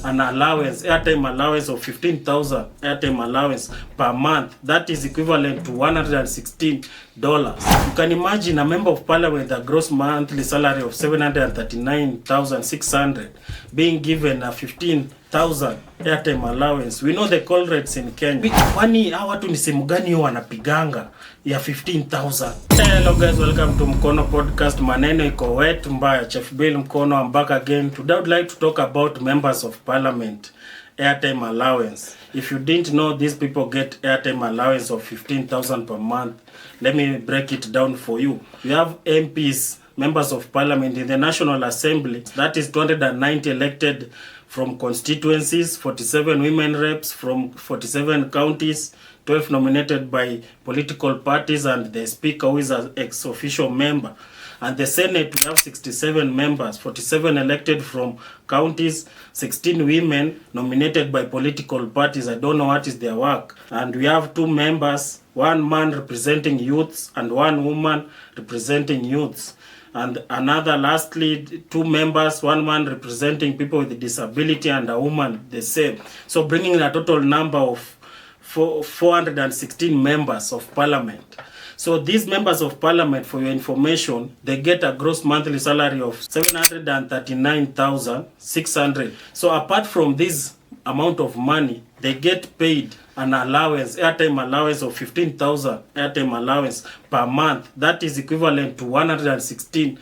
an allowance, airtime allowance of 15,000 airtime allowance per month. That is equivalent to $116. You can imagine a member of parliament with a gross monthly salary of 739,600 being given a 15,000 airtime allowance. We know the call rates in Kenya. Kwani hawa watu ni simu gani wanapiganga ya 15,000? Hello guys, welcome to Mkono Podcast. Maneno iko wet mbaya. Chef Bill Mkono, I'm back again. Today I would like to talk about members of parliament airtime allowance. If you didn't know, these people get airtime allowance of 15,000 per month. Let me break it down for you. You have MPs, members of parliament in the National Assembly. That is 290 elected from constituencies, 47 women reps from 47 counties, 12 nominated by political parties, and the speaker who is an ex-official member. And the Senate, we have 67 members, 47 elected from counties, 16 women nominated by political parties. I don't know what is their work. And we have 2 members, 1 man representing youths and 1 woman representing youths. And another, lastly, 2 members, 1 man representing people with disability and a woman the same. So bringing a total number of 416 members of parliament. So these members of parliament, for your information, they get a gross monthly salary of 739,600. So apart from this amount of money, they get paid an allowance, airtime allowance of 15,000 airtime allowance per month. That is equivalent to $116.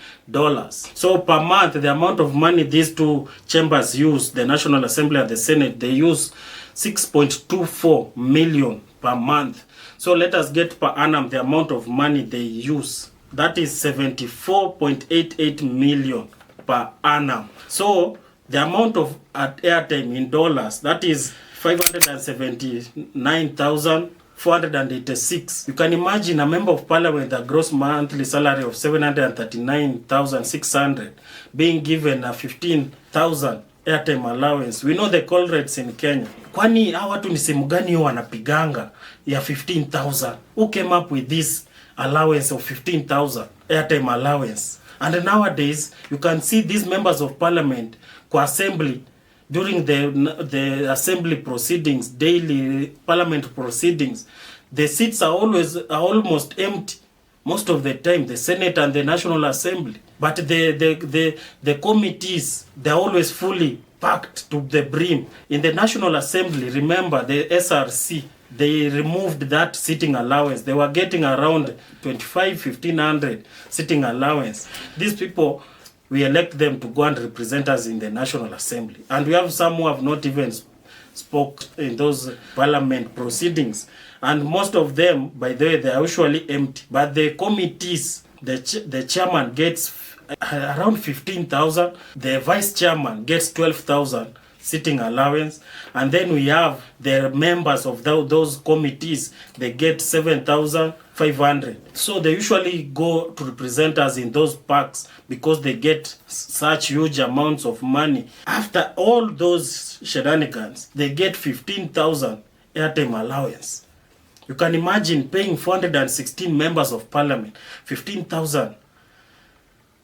So per month, the amount of money these 2 chambers use, the National Assembly and the Senate, they use 6.24 million per month. So let us get per annum the amount of money they use. That is 74.88 million per annum. So the amount of airtime in dollars, that is 579,486. You can imagine a member of parliament with a gross monthly salary of 739,600 being given a 15,000 airtime allowance. We know the call rates in Kenya. Kwani hawa watu ni simu gani wanapiganga ya 15,000? Who came up with this allowance of 15,000 airtime allowance? And nowadays, you can see these members of parliament kwa assembly during the assembly proceedings, daily parliament proceedings. The seats are almost empty most of the time, the Senate and the National Assembly. But the committees, they're always fully packed to the brim. In the National Assembly, remember the SRC, they removed that sitting allowance. They were getting around 1,500 sitting allowance. These people, we elect them to go and represent us in the National Assembly. And we have some who have not even spoke in those parliament proceedings. And most of them, by the way, they are usually empty. But the committees, the chairman gets around 15,000. The vice chairman gets 12,000 sitting allowance. And then we have the members of those committees, they get 7,500. So they usually go to represent us in those parks because they get such huge amounts of money. After all those shenanigans, they get 15,000 airtime allowance. You can imagine paying 416 members of parliament 15,000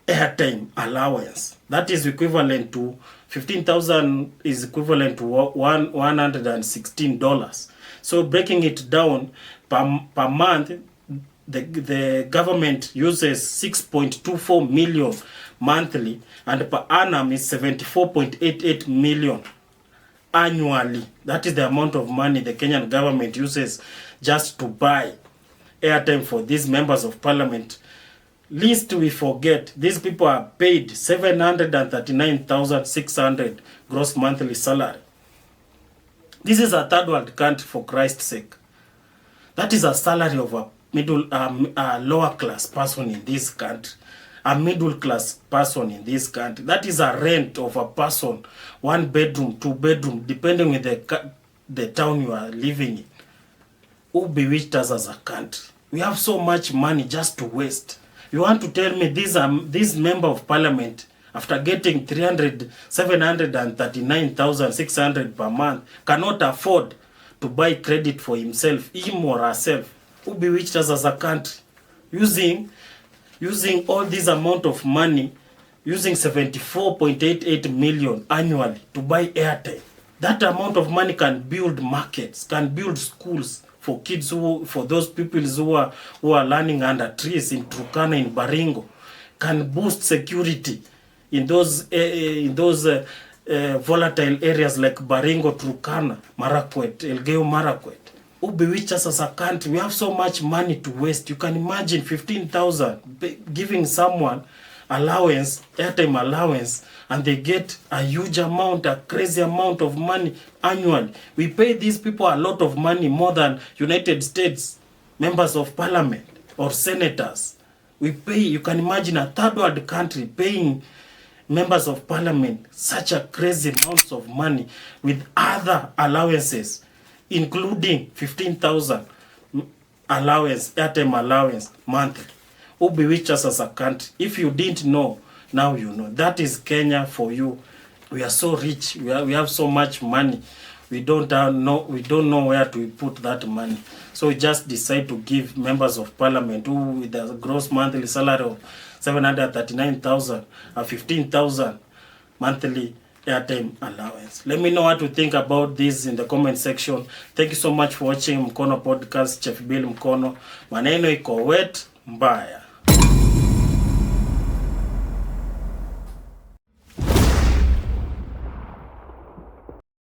airtime allowance. That is equivalent to 15,000 is equivalent to $116. So breaking it down per month, the government uses 6.24 million monthly, and per annum is 74.88 million annually. That is the amount of money the Kenyan government uses just to buy airtime for these members of parliament. Least we forget, these people are paid 739,600 gross monthly salary. This is a third world country, for Christ's sake. That is a salary of a lower class person in this country. A middle class person in this country. That is a rent of a person, 1 bedroom, 2 bedroom, depending on the town you are living in. Who bewitched us as a country? We have so much money just to waste. You want to tell me this member of parliament, after getting 739,600 per month, cannot afford to buy credit for himself, him or herself? Who bewitched us as a country? Using all this amount of money, using 74.88 million annually to buy airtime. That amount of money can build markets, can build schools for kids for those people who are learning under trees in Turkana, in Baringo, can boost security in those volatile areas like Baringo, Turkana, Marakwet, Elgeyo Marakwet. Who bewitch us as a country? We have so much money to waste. You can imagine 15,000 giving someone allowance, airtime allowance, and they get a huge amount, a crazy amount of money annually. We pay these people a lot of money, more than United States members of parliament or senators. We pay, you can imagine a third world country paying members of parliament such a crazy amounts of money with other allowances, including 15,000 allowance, airtime allowance monthly. Who bewitch us as a country? If you didn't know, now you know. That is Kenya for you. We are so rich. We have so much money. We don't know where to put that money. So we just decide to give members of parliament who with a gross monthly salary of 739,000 or 15,000 monthly airtime allowance. Let me know what you think about this in the comment section. Thank you so much for watching Mkono Podcast. Chef Bill Mkono. Maneno iko wet mbaya.